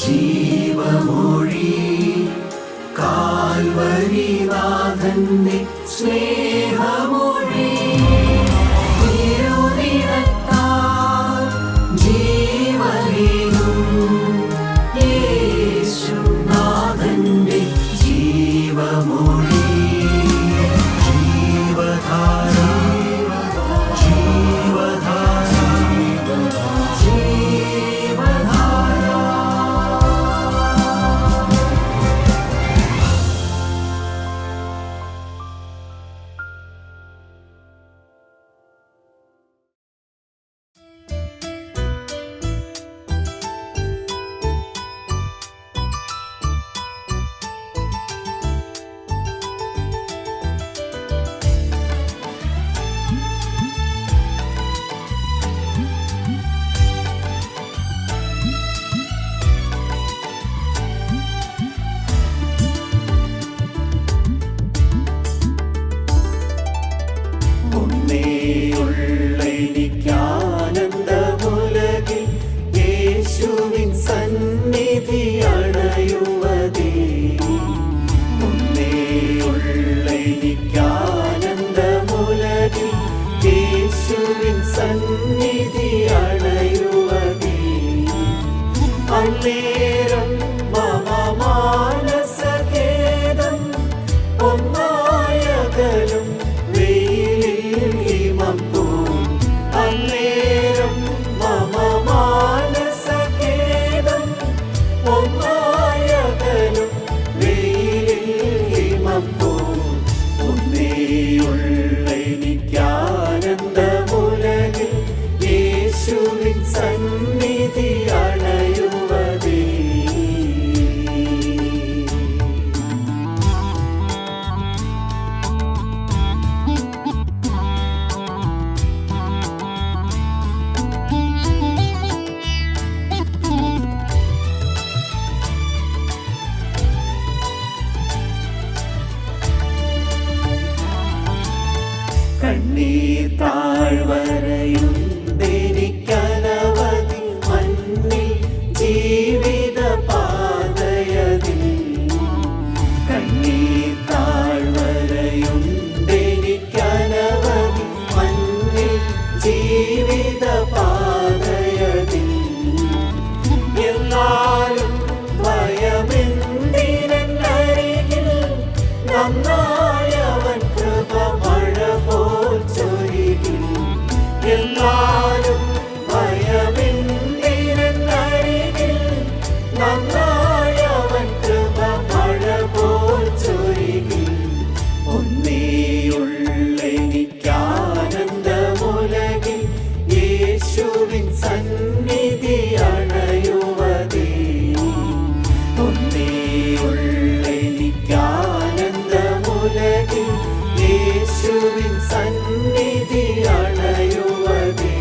ജീവമൊഴി കാൽവരിനാഥന്റെ സ്നേഹമൊഴി തിരുനിറത്താൽ ജീവനേകും യേശുനാഥന്റെ ജീവമൊഴി ജീവധാര ജീവധാര ജീവധാര. ഒന്നേയുള്ളെനിക്കാനന്ദമുലകിൽ യേശുവിൻ സന്നിധി അണയുവതേ. ഒന്നേയുള്ളെനിക്കാനന്ദമുലകിൽ യേശുവിൻ സന്നിധി അണയുവതേ. അന്നേരം മമ മാനസഖേദം ഒന്നായകലും വെയിലിൽ ഹിമം പോം. അന്നേരം മമ മാനസഖേദം ഒന്നായകലും വെയിലിൽ ഹിമം പോം. ഒന്നേയുള്ളെനിക്കാനന്ദമുലകിൽ യേശുവിൻ സന്നിധി അണയുവതേ. കണ്ണീർ താഴ്വരയുണ്ടെനിക്കനവധി മണ്ണിൽ ജീവിത പാതയതിൽ. കണ്ണീർ താഴ്വരയുണ്ടെനിക്കനവധി മണ്ണിൽ ജീവിത പാതയതിൽ. എന്നാലും ഭയമെന്തിനരികിൽ നന്നായവൻ കൃപ മഴ പോൽ ചൊരികിൽ. എന്നാലും ഭയമെന്തിനരികിൽ നന്നായവൻ കൃപ മഴ പോൽ ചൊരികിൽ. ഒന്നേയുള്ളെനിക്കാനന്ദമുലകിൽ യേശുവിൻ സന്നിധി അണയുവതേ. ഒന്നേയുള്ളെനിക്കാനന്ദമുലകിൽ യേശുവിൻ സന്നിധി അണയുവതേ.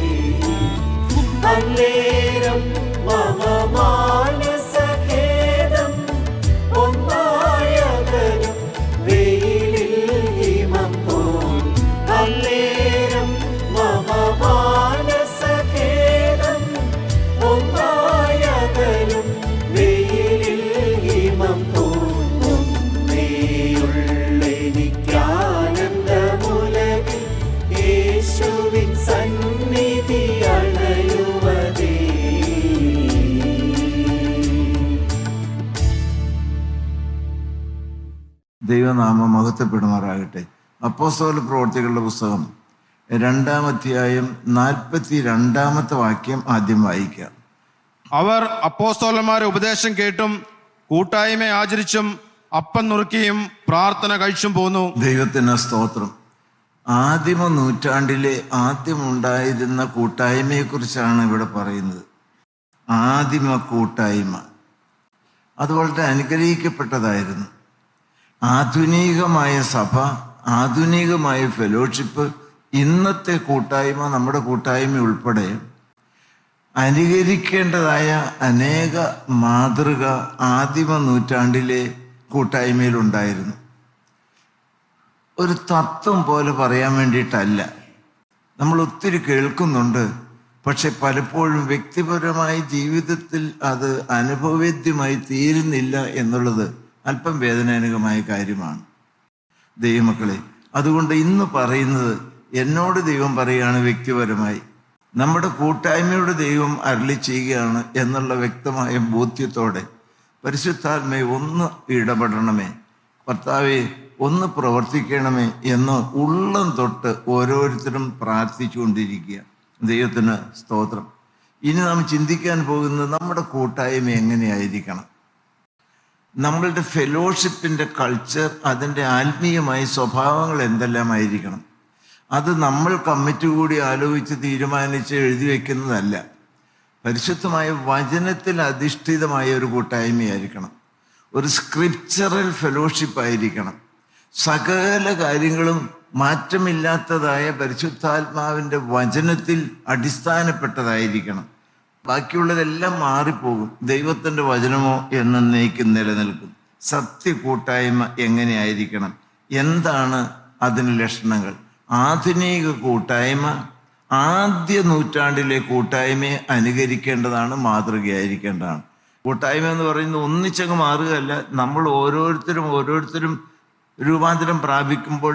അന്നേരം മമ മാനസഖേദം ഒന്നായകലും വെയിലിൽ ഹിമം പോം. അന്നേരം മമ മാനസഖേദം ഒന്നായകലും വെയിലിൽ ഹിമം പോം. ഒന്നേയുള്ളെനിക്കാനന്ദമുലകിൽ യേശുവിൻ സന്നിധി അണയുവതേ. ദൈവനാമം മഹത്വപ്പെടുമാറാകട്ടെ. അപ്പോസ്തല പ്രവർത്തികളുടെ പുസ്തകം 2-ാം അധ്യായം 42-ാമത്തെ വാക്യം ആദ്യം വായിക്കാം. അവർ അപ്പോസ്തലന്മാരുടെ ഉപദേശം കേട്ടും കൂട്ടായ്മ ആചരിച്ചും അപ്പം നുറുക്കിയും പ്രാർത്ഥന കഴിച്ചും പോന്നു. ദൈവത്തിന് സ്തോത്രം. ആദിമ നൂറ്റാണ്ടിലെ ആദ്യമുണ്ടായിരുന്ന കൂട്ടായ്മയെക്കുറിച്ചാണ് ഇവിടെ പറയുന്നത്. ആദിമ കൂട്ടായ്മ അത് വളരെ അനുഗ്രഹിക്കപ്പെട്ടതായിരുന്നു. ആധുനികമായ സഭ, ആധുനികമായ ഫെലോഷിപ്പ്, ഇന്നത്തെ കൂട്ടായ്മ, നമ്മുടെ കൂട്ടായ്മ ഉൾപ്പെടെ അനുകരിക്കേണ്ടതായ അനേക മാതൃക ആദിമ നൂറ്റാണ്ടിലെ കൂട്ടായ്മയിലുണ്ടായിരുന്നു. ഒരു തത്വം പോലെ പറയാൻ വേണ്ടിയിട്ടല്ല. നമ്മൾ ഒത്തിരി കേൾക്കുന്നുണ്ട്, പക്ഷെ പലപ്പോഴും വ്യക്തിപരമായ ജീവിതത്തിൽ അത് അനുഭവവേദ്യമായി തീരുന്നില്ല എന്നുള്ളത് അല്പം വേദനാജനകമായ കാര്യമാണ്. ദൈവമക്കളെ, അതുകൊണ്ട് ഇന്ന് പറയുന്നത് എന്നോട് ദൈവം പറയുകയാണ്, വ്യക്തിപരമായി നമ്മുടെ കൂട്ടായ്മയുടെ ദൈവം അരുളി ചെയ്യുകയാണ് എന്നുള്ള വ്യക്തമായ ബോധ്യത്തോടെ പരിശുദ്ധാത്മേ ഒന്ന് ഇടപെടണമേ, കർത്താവേ ഒന്ന് പ്രവർത്തിക്കണമേ എന്ന് ഉള്ളം തൊട്ട് ഓരോരുത്തരും പ്രാർത്ഥിച്ചുകൊണ്ടിരിക്കുക. ദൈവത്തിന് സ്തോത്രം. ഇനി നാം ചിന്തിക്കാൻ പോകുന്നത് നമ്മുടെ കൂട്ടായ്മ എങ്ങനെയായിരിക്കണം. നമ്മളുടെ ഫെലോഷിപ്പിൻ്റെ കൾച്ചർ, അതിൻ്റെ ആത്മീയമായ സ്വഭാവങ്ങൾ എന്തെല്ലാമായിരിക്കണം. അത് നമ്മൾ കമ്മിറ്റി കൂടി ആലോചിച്ച് തീരുമാനിച്ച് എഴുതി വയ്ക്കുന്നതല്ല. പരിശുദ്ധമായ വചനത്തിൽ അധിഷ്ഠിതമായ ഒരു കൂട്ടായ്മയായിരിക്കണം. ഒരു സ്ക്രിപ്ചറൽ ഫെലോഷിപ്പ് ആയിരിക്കണം. സകല കാര്യങ്ങളും മാറ്റമില്ലാത്തതായ പരിശുദ്ധാത്മാവിൻ്റെ വചനത്തിൽ അടിസ്ഥാനപ്പെട്ടതായിരിക്കണം. ബാക്കിയുള്ളതെല്ലാം മാറിപ്പോകും. ദൈവത്തിൻ്റെ വചനമോ എന്നേക്കും നിലനിൽക്കും. സത്യ കൂട്ടായ്മ എങ്ങനെയായിരിക്കണം? എന്താണ് അതിന് ലക്ഷണങ്ങൾ? ആധുനിക കൂട്ടായ്മ ആദ്യ നൂറ്റാണ്ടിലെ കൂട്ടായ്മയെ അനുകരിക്കേണ്ടതാണ്, മാതൃകയായിരിക്കേണ്ടതാണ്. കൂട്ടായ്മ എന്ന് പറയുന്നത് ഒന്നിച്ചങ്ങ് മാറുകയല്ല. നമ്മൾ ഓരോരുത്തരും രൂപാന്തരം പ്രാപിക്കുമ്പോൾ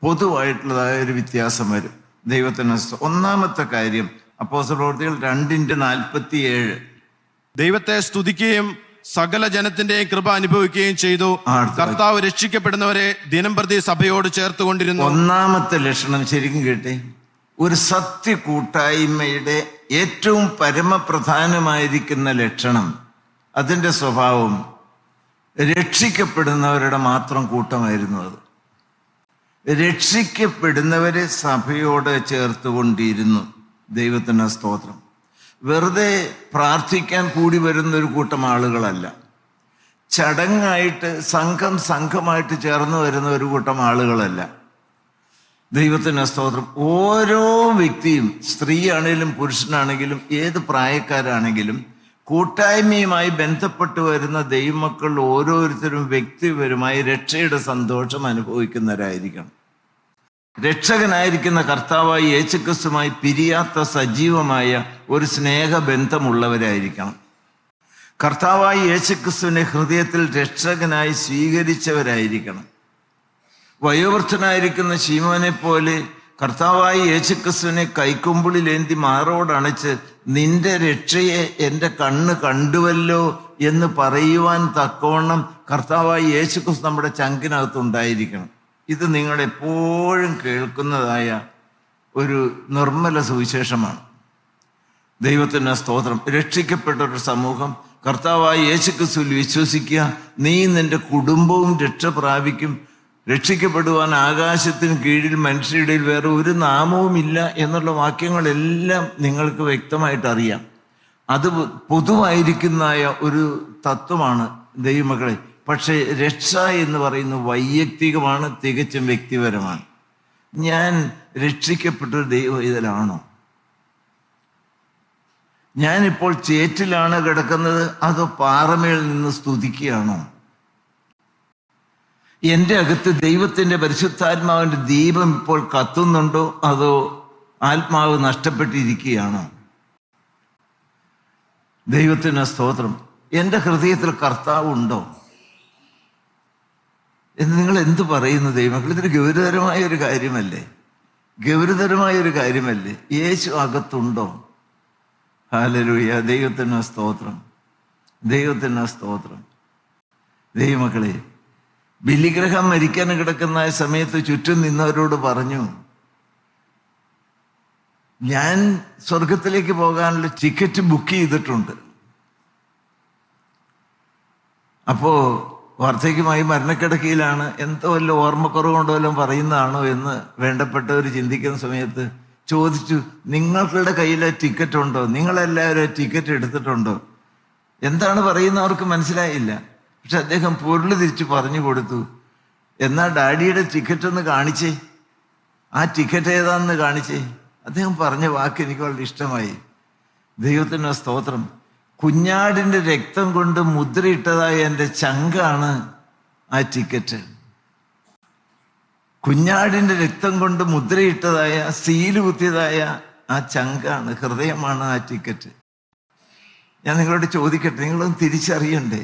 പൊതുവായിട്ടുള്ളതായ ഒരു വ്യത്യാസം വരും. ദൈവത്തിന് ഒന്നാമത്തെ കാര്യം അപ്പോസ്തലപ്രവൃത്തികൾ 2:47 ദൈവത്തെ സ്തുതിക്കുകയും സകല ജനത്തിന്റെയും കൃപ അനുഭവിക്കുകയും ചെയ്തു. കർത്താവ് രക്ഷിക്കപ്പെടുന്നവരെ ദിനംപ്രതി സഭയോട് ചേർത്തുകൊണ്ടിരുന്നു. ഒന്നാമത്തെ ലക്ഷണം ശരിക്കും കേട്ടെ, ഒരു സത്യ കൂട്ടായ്മയുടെ ഏറ്റവും പരമപ്രധാനമായിരിക്കുന്ന ലക്ഷണം, അതിൻ്റെ സ്വഭാവം രക്ഷിക്കപ്പെടുന്നവരുടെ മാത്രം കൂട്ടമായിരുന്നു. അത് രക്ഷിക്കപ്പെടുന്നവരെ സഭയോട് ചേർത്തുകൊണ്ടിരുന്നു. ദൈവത്തിന് സ്തോത്രം. വെറുതെ പ്രാർത്ഥിക്കാൻ കൂടി വരുന്ന ഒരു കൂട്ടം ആളുകളല്ല. ചടങ്ങായിട്ട് സംഘമായിട്ട് ചേർന്ന് വരുന്ന ഒരു കൂട്ടം ആളുകളല്ല. ദൈവത്തിന് സ്തോത്രം. ഓരോ വ്യക്തിയും, സ്ത്രീയാണെങ്കിലും പുരുഷനാണെങ്കിലും ഏത് പ്രായക്കാരാണെങ്കിലും കൂട്ടായ്മയുമായി ബന്ധപ്പെട്ട് വരുന്ന ദൈവമക്കൾ ഓരോരുത്തരും വ്യക്തിപരമായി രക്ഷയുടെ സന്തോഷം അനുഭവിക്കുന്നവരായിരിക്കണം. രക്ഷകനായിരിക്കുന്ന കർത്താവായ യേശുക്രിസ്തുമായി പിരിയാത്ത സജീവമായ ഒരു സ്നേഹബന്ധമുള്ളവരായിരിക്കണം. കർത്താവായ യേശുക്രിസ്തുവിനെ ഹൃദയത്തിൽ രക്ഷകനായി സ്വീകരിച്ചവരായിരിക്കണം. വയോവൃദ്ധനായിരിക്കുന്ന ശീമോനെ പോലെ കർത്താവായ യേശുക്രിസ്തുവിനെ കൈക്കൊമ്പിളിലേന്തി മാറോടണച്ച് നിന്റെ രക്ഷയെ എൻ്റെ കണ്ണ് കണ്ടുവല്ലോ എന്ന് പറയുവാൻ തക്കവണ്ണം കർത്താവായ യേശുക്രിസ്തു നമ്മുടെ ചങ്കിനകത്തുണ്ടായിരിക്കണം. ഇത് നിങ്ങളെപ്പോഴും കേൾക്കുന്നതായ ഒരു നിർമ്മല സുവിശേഷമാണ്. ദൈവത്തിന് സ്തോത്രം. രക്ഷിക്കപ്പെട്ട ഒരു സമൂഹം കർത്താവായ യേശുക്രിസ്തുവിൽ വിശ്വസിക്കുക, നീ നിന്റെ കുടുംബവും രക്ഷ പ്രാപിക്കും. രക്ഷിക്കപ്പെടുവാൻ ആകാശത്തിന് കീഴിൽ മനുഷ്യരുടെ വേറെ ഒരു നാമവുമില്ല എന്നുള്ള വാക്യങ്ങളെല്ലാം നിങ്ങൾക്ക് വ്യക്തമായിട്ട് അറിയാം. അത് പൊതുവായിരിക്കുന്നതായ ഒരു തത്വമാണ് ദൈവമക്കളെ. പക്ഷേ രക്ഷ എന്ന് പറയുന്നത് വൈയക്തികമാണ്, തികച്ചും വ്യക്തിപരമാണ്. ഞാൻ രക്ഷിക്കപ്പെട്ടൊരു ദൈവം ഇതിലാണോ? ഞാനിപ്പോൾ ചേറ്റിലാണ് കിടക്കുന്നത്, അതോ പാറമേൽ നിന്ന് സ്തുതിക്കുകയാണോ? എൻ്റെ അകത്ത് ദൈവത്തിൻ്റെ പരിശുദ്ധാത്മാവിൻ്റെ ദീപം ഇപ്പോൾ കത്തുന്നുണ്ടോ, അതോ ആത്മാവ് നഷ്ടപ്പെട്ടിരിക്കുകയാണോ? ദൈവത്തിന് സ്തോത്രം. എൻ്റെ ഹൃദയത്തിൽ കർത്താവ് ഉണ്ടോ എന്ന് നിങ്ങൾ എന്ത് പറയുന്നു ദൈവമക്കൾ? ഇതൊരു ഗൗരവതരമായ ഒരു കാര്യമല്ലേ? ഗൗരവതരമായ ഒരു കാര്യമല്ലേ? യേശു അകത്തുണ്ടോ? ഹല്ലേലൂയ. ദൈവത്തിന് സ്തോത്രം, ദൈവത്തിന് സ്തോത്രം. ദൈവമക്കളെ, ബലിഗ്രഹം മരിക്കാൻ കിടക്കുന്ന സമയത്ത് ചുറ്റും നിന്നവരോട് പറഞ്ഞു, ഞാൻ സ്വർഗത്തിലേക്ക് പോകാനുള്ള ടിക്കറ്റ് ബുക്ക് ചെയ്തിട്ടുണ്ട്. അപ്പോ വാർദ്ധക്യമായി മരണക്കിടക്കയിലാണ്, എന്തോ വല്ല ഓർമ്മക്കുറവ് കൊണ്ടോ വല്ലതും പറയുന്നതാണോ എന്ന് വേണ്ടപ്പെട്ടവർ ചിന്തിക്കുന്ന സമയത്ത് ചോദിച്ചു, നിങ്ങളുടെ കയ്യിൽ ടിക്കറ്റ് ഉണ്ടോ? നിങ്ങളെല്ലാവരും ടിക്കറ്റ് എടുത്തിട്ടുണ്ടോ? എന്താണ് പറയുന്നത് അവർക്ക് മനസ്സിലായില്ല. പക്ഷെ അദ്ദേഹം പൊരുൾ തിരിച്ച് പറഞ്ഞു കൊടുത്തു. എന്നാൽ ഡാഡിയുടെ ടിക്കറ്റ് ഒന്ന് കാണിച്ചേ, ആ ടിക്കറ്റ് ഏതാണെന്ന് കാണിച്ചേ. അദ്ദേഹം പറഞ്ഞ വാക്ക് എനിക്ക് വളരെ ഇഷ്ടമായി. ദൈവത്തിന് സ്തോത്രം. കുഞ്ഞാടിൻ്റെ രക്തം കൊണ്ട് മുദ്രയിട്ടതായ എൻ്റെ ചങ്കാണ് ആ ടിക്കറ്റ്. കുഞ്ഞാടിൻ്റെ രക്തം കൊണ്ട് മുദ്രയിട്ടതായ, സീല് കുത്തിയതായ ആ ചങ്കാണ്, ഹൃദയമാണ് ആ ടിക്കറ്റ്. ഞാൻ നിങ്ങളോട് ചോദിക്കട്ടെ, നിങ്ങളൊന്ന് തിരിച്ചറിയണ്ടേ?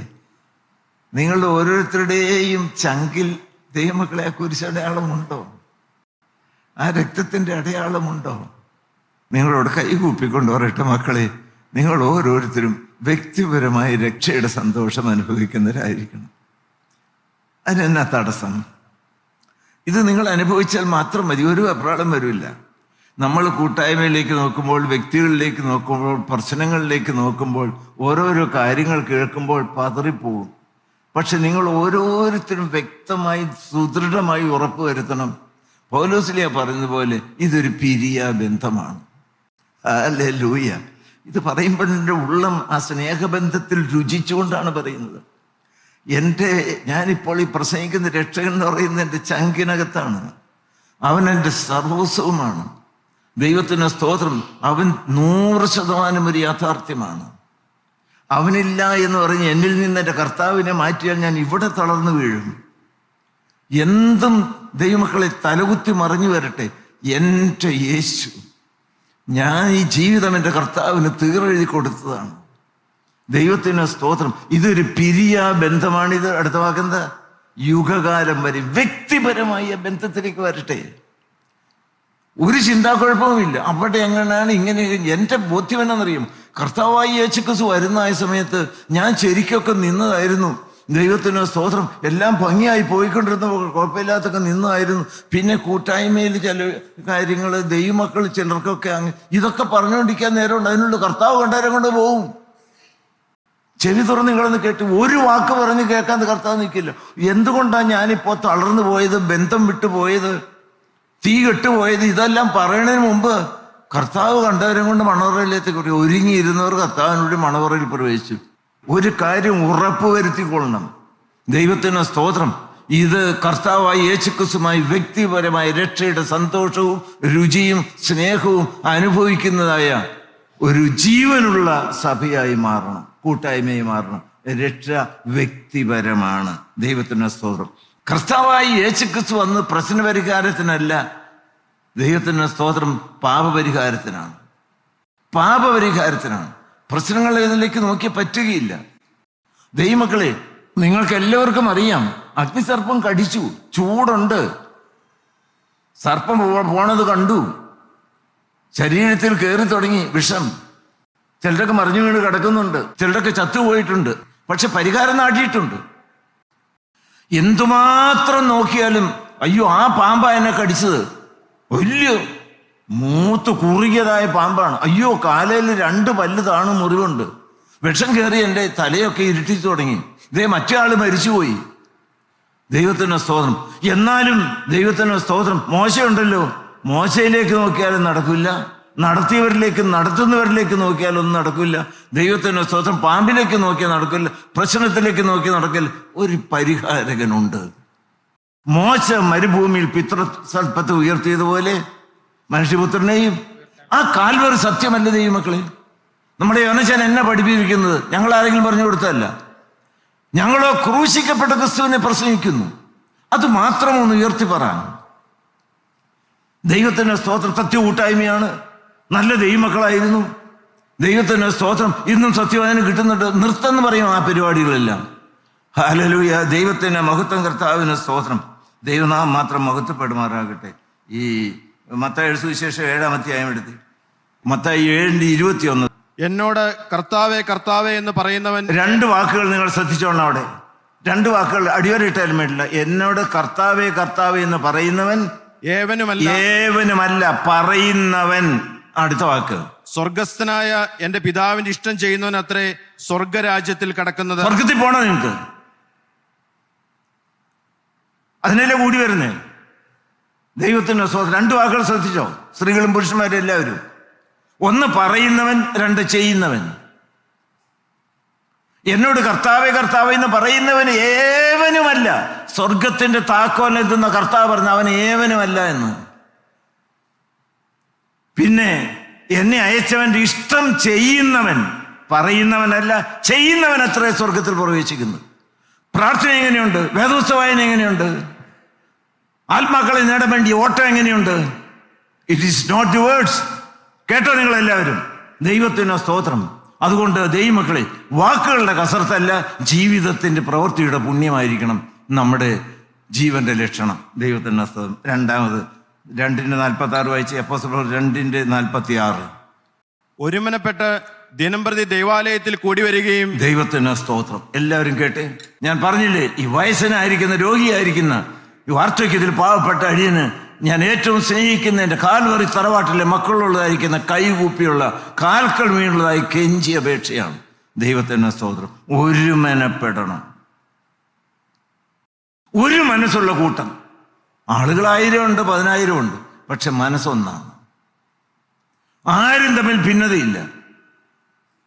നിങ്ങളുടെ ഓരോരുത്തരുടെയും ചങ്കിൽ ദൈവമക്കളെ ആ കുരിശടയാളമുണ്ടോ? ആ രക്തത്തിൻ്റെ അടയാളമുണ്ടോ? നിങ്ങളോട് കൈകൂപ്പിക്കൊണ്ട് പറയട്ടെ, മക്കളെ, നിങ്ങൾ ഓരോരുത്തരും വ്യക്തിപരമായ രക്ഷയുടെ സന്തോഷം അനുഭവിക്കുന്നവരായിരിക്കണം. അതിനെന്നാ തടസ്സം? ഇത് നിങ്ങൾ അനുഭവിച്ചാൽ മാത്രം മതി, ഒരു അപ്രാളം വരില്ല. നമ്മൾ കൂട്ടായ്മയിലേക്ക് നോക്കുമ്പോൾ, വ്യക്തികളിലേക്ക് നോക്കുമ്പോൾ, പ്രശ്നങ്ങളിലേക്ക് നോക്കുമ്പോൾ, ഓരോരോ കാര്യങ്ങൾ കേൾക്കുമ്പോൾ പതറിപ്പോവും. പക്ഷെ നിങ്ങൾ ഓരോരുത്തരും വ്യക്തമായി സുദൃഢമായി ഉറപ്പ് വരുത്തണം. പൗലോസ്ലീഹ പറഞ്ഞതുപോലെ ഇതൊരു പിരിയാ ബന്ധമാണ്. ഹല്ലേലൂയ. ഇത് പറയുമ്പോൾ എൻ്റെ ഉള്ളം ആ സ്നേഹബന്ധത്തിൽ രുചിച്ചുകൊണ്ടാണ് പറയുന്നത്. ഞാനിപ്പോൾ ഈ പ്രസംഗിക്കുന്ന രക്ഷകൻ എന്ന് പറയുന്നത് എൻ്റെ ചങ്കിനകത്താണ്. അവൻ എൻ്റെ സർവസ്വവുമാണ്. ദൈവത്തിന് സ്തോത്രം. അവൻ 100% ഒരു യാഥാർത്ഥ്യമാണ്. അവനില്ല എന്ന് പറഞ്ഞ് എന്നിൽ നിന്ന് എൻ്റെ കർത്താവിനെ മാറ്റിയാൽ ഞാൻ ഇവിടെ തളർന്നു വീഴും. എന്തും ദൈവമക്കളെ തലകുത്തി മറിഞ്ഞു വരട്ടെ, എൻ്റെ യേശു, ഞാൻ ഈ ജീവിതം എൻ്റെ കർത്താവിന് തീരെഴുതി കൊടുത്തതാണ്. ദൈവത്തിന് സ്തോത്രം. ഇതൊരു പിരിയാ ബന്ധമാണിത്. അടുത്ത വാക്കെന്താ? യുഗകാലം വരെ വ്യക്തിപരമായ ബന്ധത്തിലേക്ക് വരട്ടെ. ഒരു ചിന്താക്കുഴപ്പവുമില്ല. അവിടെ എങ്ങനെയാണ് ഇങ്ങനെ? എൻ്റെ ബോധ്യം എന്നാണെന്നറിയും, കർത്താവായി യേശുക്രിസ്തു വരുന്ന ആ സമയത്ത് ഞാൻ ശരിക്കൊക്കെ നിന്നതായിരുന്നു. ദൈവത്തിന് സ്തോത്രം. എല്ലാം ഭംഗിയായി പോയിക്കൊണ്ടിരുന്ന കുഴപ്പമില്ലാത്തൊക്കെ നിന്നായിരുന്നു. പിന്നെ കൂട്ടായ്മയിൽ ചില കാര്യങ്ങൾ, ദൈവമക്കൾ ചിലർക്കൊക്കെ ഇതൊക്കെ പറഞ്ഞുകൊണ്ടിരിക്കാൻ നേരമുണ്ട്. അതിനുള്ള കർത്താവ് കണ്ടേരം കൊണ്ട് പോവും. ചെവി തുറന്ന് നിങ്ങളൊന്ന് കേട്ട് ഒരു വാക്ക് പറഞ്ഞ് കേൾക്കാൻ കർത്താവ് നിൽക്കില്ല. എന്തുകൊണ്ടാണ് ഞാനിപ്പോൾ തളർന്നു പോയത്, ബന്ധം വിട്ടു പോയത്, തീ കെട്ടുപോയത്? ഇതെല്ലാം പറയണതിന് മുമ്പ് കർത്താവ് കണ്ടവരും കൊണ്ട് മണവറയിലേക്ക് ഒരുങ്ങിയിരുന്നവർ കർത്താവിനോട് മണവറയിൽ പ്രവേശിച്ചു. ഒരു കാര്യം ഉറപ്പ് വരുത്തിക്കൊള്ളണം, ദൈവത്തിന് സ്തോത്രം, ഇത് കർത്താവായ യേശുക്രിസ്തുമായി വ്യക്തിപരമായ രക്ഷയുടെ സന്തോഷവും രുചിയും സ്നേഹവും അനുഭവിക്കുന്നതായ ഒരു ജീവനുള്ള സഭയായി മാറണം, കൂട്ടായ്മയായി മാറണം. രക്ഷ വ്യക്തിപരമാണ്. ദൈവത്തിന് സ്തോത്രം. കർത്താവായി യേശുക്രിസ്തു വന്ന് പ്രശ്നപരിഹാരത്തിനല്ല, ദൈവത്തിന് സ്തോത്രം, പാപപരിഹാരത്തിനാണ്. പാപപരിഹാരത്തിനാണ്. പ്രശ്നങ്ങൾ ഇതിലേക്ക് നോക്കിയാൽ പറ്റുകയില്ല. ദൈവമക്കളെ, നിങ്ങൾക്ക് എല്ലാവർക്കും അറിയാം, അഗ്നിസർപ്പം കടിച്ചു, ചൂടുണ്ട്, സർപ്പം പോണത് കണ്ടു, ശരീരത്തിൽ കയറി തുടങ്ങി വിഷം. ചിലരൊക്കെ മറിഞ്ഞു വീണ് കിടക്കുന്നുണ്ട്, ചിലരൊക്കെ ചത്തുപോയിട്ടുണ്ട്. പക്ഷെ പരിഹാരം നാട്ടിയിട്ടുണ്ട്. എന്തുമാത്രം നോക്കിയാലും അയ്യോ ആ പാമ്പാ എന്നെ കടിച്ചത്, വലിയ മൂത്ത് കുറുകിയതായ പാമ്പാണ്, അയ്യോ കാലയിൽ 2 പല്ല് താണു മുറിവുണ്ട്, വിഷം കയറി എൻ്റെ തലയൊക്കെ ഇരുട്ടിച്ചു തുടങ്ങി, ഇതേ മറ്റേ ആള് മരിച്ചുപോയി. ദൈവത്തിന് സ്തോത്രം. എന്നാലും ദൈവത്തിന് സ്തോത്രം, മോശയുണ്ടല്ലോ, മോശയിലേക്ക് നോക്കിയാലും നടക്കില്ല, നടത്തിയവരിലേക്ക് നടത്തുന്നവരിലേക്ക് നോക്കിയാലൊന്നും നടക്കില്ല. ദൈവത്തിന് സ്തോത്രം. പാമ്പിലേക്ക് നോക്കിയാൽ നടക്കില്ല, പ്രശ്നത്തിലേക്ക് നോക്കി നടക്കില്ല. ഒരു പരിഹാരകനുണ്ട്. മോശ മരുഭൂമിയിൽ പിതൃസൽപ്പത്തെ ഉയർത്തിയതുപോലെ മനുഷ്യപുത്രനെയും. ആ കാൽവറി സത്യമല്ല ദൈവമക്കളെ. നമ്മുടെ യോനച്ചാൻ എന്നെ പഠിപ്പിക്കുന്നത് ഞങ്ങൾ ആരെങ്കിലും പറഞ്ഞു കൊടുത്തതല്ല. ഞങ്ങളോ ക്രൂശിക്കപ്പെട്ട ക്രിസ്തുവിനെ പ്രസംഗിക്കുന്നു. അത് മാത്രം ഒന്ന് ഉയർത്തി പറയാൻ. ദൈവത്തിന്റെ സ്തോത്രം. സത്യ കൂട്ടായ്മയാണ്. നല്ല ദൈവമക്കളായിരുന്നു. ദൈവത്തിന്റെ സ്തോത്രം. ഇന്നും സത്യവായന കിട്ടുന്നുണ്ട്. നിർത്തമെന്ന് പറയും ആ പരിപാടികളെല്ലാം. ഹല്ലേലൂയ. ദൈവത്തിന്റെ മഹത്വം, കർത്താവിന് സ്തോത്രം. ദൈവനാമം മാത്രം മഹത്വപ്പെടുമാറാകട്ടെ. ഈ മത്തായി സുവിശേഷം 7-ാം അധ്യായം എടുത്ത് മത്തായി 7:21. എന്നോട് കർത്താവേ കർത്താവേ എന്ന് പറയുന്നവൻ. 2 വാക്കുകൾ നിങ്ങൾ ശ്രദ്ധിച്ചോളണം. അവിടെ 2 വാക്കുകൾ അടിവരയിട്ടാലും വേണ്ടില്ല. എന്നോട് കർത്താവേ കർത്താവേ എന്ന് പറയുന്നവൻ ഏവനുമല്ല പറയുന്നവൻ. അടുത്ത വാക്ക്, സ്വർഗസ്ഥനായ എന്റെ പിതാവിന്റെ ഇഷ്ടം ചെയ്യുന്നവൻ അത്രേ സ്വർഗരാജ്യത്തിൽ കടക്കുന്നത്. സ്വർഗത്തിൽ പോണോ നിങ്ങൾക്ക്? അതിനല്ലേ കൂടി വരുന്നേ. ദൈവത്തിന്റെ 2 വാക്കുകൾ ശ്രദ്ധിച്ചോ, സ്ത്രീകളും പുരുഷന്മാരും എല്ലാവരും. 1 പറയുന്നവൻ, 2 ചെയ്യുന്നവൻ. എന്നോട് കർത്താവേ കർത്താവേ എന്ന് പറയുന്നവൻ ഏവനുമല്ല. സ്വർഗത്തിന്റെ താക്കോൽ എത്തുന്ന കർത്താവ് പറഞ്ഞ അവൻ ഏവനുമല്ല എന്ന്. പിന്നെ എന്നെ അയച്ചവന്റെ ഇഷ്ടം ചെയ്യുന്നവൻ, പറയുന്നവനല്ല ചെയ്യുന്നവൻ അത്രേ സ്വർഗത്തിൽ പ്രവേശിക്കുന്നു. പ്രാർത്ഥന എങ്ങനെയുണ്ട്? വേദപുസ്തക വായന എങ്ങനെയുണ്ട്? ആത്മാക്കളെ നേടാൻ വേണ്ടി ഓട്ടം എങ്ങനെയുണ്ട്? It is not the words, കേട്ടോ നിങ്ങളെല്ലാവരും? ദൈവത്തിന് സ്തോത്രം. അതുകൊണ്ട് ദൈവമക്കളെ, വാക്കുകളുടെ കസർത്തല്ല, ജീവിതത്തിന്റെ പ്രവൃത്തിയുടെ പുണ്യമായിരിക്കണം നമ്മുടെ ജീവന്റെ ലക്ഷണം. ദൈവത്തിന് സ്തോത്രം. രണ്ടാമത് 2:46 വായിച്ച്. അപ്പോസ്തലർ 2:46. ഒരുമനപ്പെട്ട് ദിനംപ്രതി ദൈവാലയത്തിൽ കൂടി വരികയും. ദൈവത്തിന് സ്തോത്രം. എല്ലാവരും കേട്ടെ, ഞാൻ പറഞ്ഞില്ലേ, ഈ വയസ്സനായിരിക്കുന്ന, രോഗിയായിരിക്കുന്ന, ഈ വാർദ്ധക്യത്തിൽ പാവപ്പെട്ട അടിയന് ഞാൻ ഏറ്റവും സ്നേഹിക്കുന്ന എൻ്റെ കാൽവറി തറവാട്ടിലെ മക്കളുള്ളതായിരിക്കുന്ന കൈകൂപ്പിയുള്ള കാൽക്കൾ വീണുള്ളതായി കെഞ്ചി അപേക്ഷയാണ്. ദൈവത്തിന് സ്തോത്രം. ഒരുമനപ്പെടണം. ഒരു മനസ്സുള്ള കൂട്ടം. ആളുകൾ 1000 ഉണ്ട്, 10,000 ഉണ്ട്, പക്ഷെ മനസ്സൊന്നാണ്. ആരും തമ്മിൽ ഭിന്നതയില്ല.